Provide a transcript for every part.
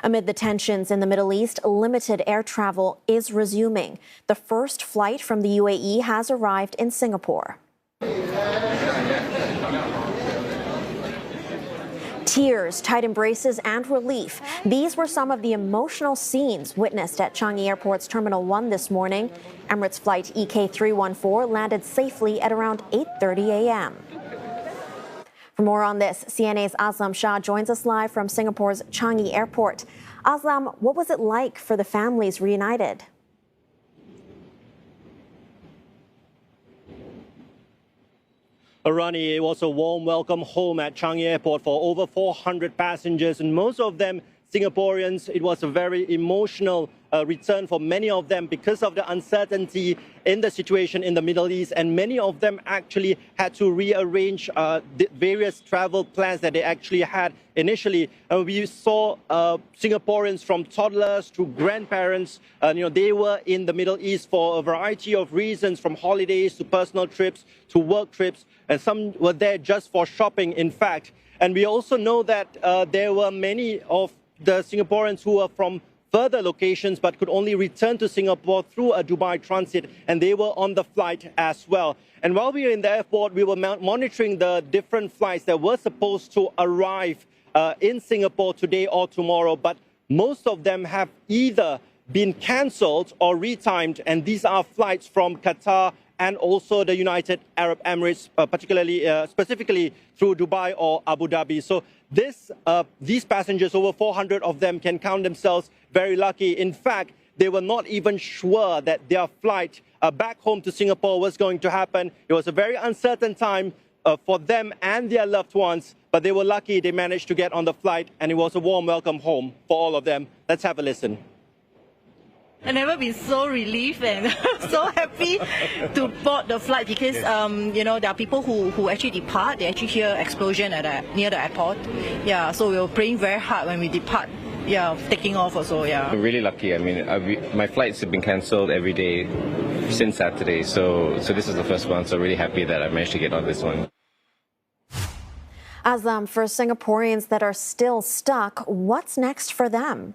Amid the tensions in the Middle East, limited air travel is resuming. The first flight from the UAE has arrived in Singapore. Tears, tight embraces, and relief. These were some of the emotional scenes witnessed at Changi Airport's Terminal 1 this morning. Emirates flight EK314 landed safely at around 8:30 a.m. For more on this, CNA's Aslam Shah joins us live from Singapore's Changi Airport. Aslam, what was it like for the families reunited? Rani, it was a warm welcome home at Changi Airport for over 400 passengers, and most of them Singaporeans. It was a very emotional return for many of them because of the uncertainty in the situation in the Middle East, and many of them actually had to rearrange the various travel plans that they actually had initially. We saw Singaporeans from toddlers to grandparents. They were in the Middle East for a variety of reasons, from holidays to personal trips to work trips, and some were there just for shopping, in fact. And we also know that there were many of the Singaporeans who were from further locations but could only return to Singapore through a Dubai transit, and they were on the flight as well. And while we were in the airport, we were monitoring the different flights that were supposed to arrive in Singapore today or tomorrow, but most of them have either been cancelled or retimed, and these are flights from Qatar and also the United Arab Emirates, specifically through Dubai or Abu Dhabi. So these passengers, over 400 of them, can count themselves very lucky. In fact, they were not even sure that their flight back home to Singapore was going to happen. It was a very uncertain time for them and their loved ones, but they were lucky they managed to get on the flight, and it was a warm welcome home for all of them. Let's have a listen. I've never been so relieved and so happy to board the flight because, there are people who actually depart. They actually hear explosion near the airport. Yeah, so we were praying very hard when we depart. Yeah, taking off also, yeah. I'm really lucky. I mean, my flights have been cancelled every day since Saturday. So this is the first one. So really happy that I managed to get on this one. Aslam, for Singaporeans that are still stuck, what's next for them?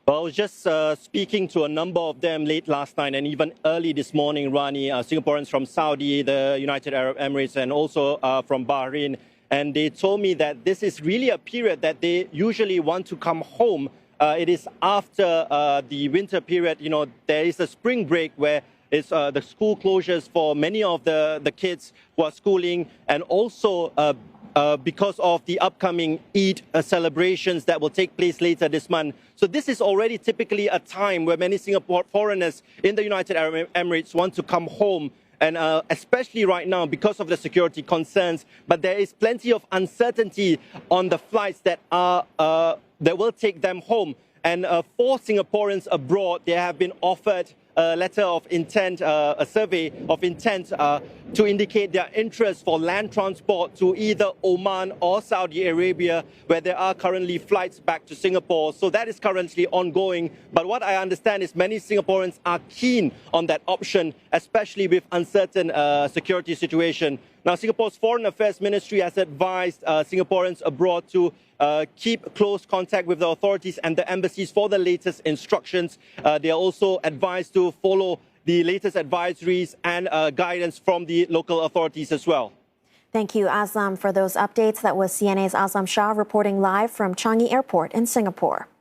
Well, I was just speaking to a number of them late last night and even early this morning, Rani, Singaporeans from Saudi, the United Arab Emirates, and also from Bahrain. And they told me that this is really a period that they usually want to come home. It is after the winter period. There is a spring break where it's the school closures for many of the kids who are schooling, and also because of the upcoming Eid celebrations that will take place later this month. So this is already typically a time where many Singapore foreigners in the United Arab Emirates want to come home, and especially right now because of the security concerns. But there is plenty of uncertainty on the flights that will take them home. And for Singaporeans abroad, they have been offered a letter of intent, a survey of intent to indicate their interest for land transport to either Oman or Saudi Arabia, where there are currently flights back to Singapore. So that is currently ongoing. But what I understand is many Singaporeans are keen on that option, especially with uncertain security situation. Now, Singapore's Foreign Affairs Ministry has advised Singaporeans abroad to keep close contact with the authorities and the embassies for the latest instructions. They are also advised to follow the latest advisories and guidance from the local authorities as well. Thank you, Aslam, for those updates. That was CNA's Aslam Shah reporting live from Changi Airport in Singapore.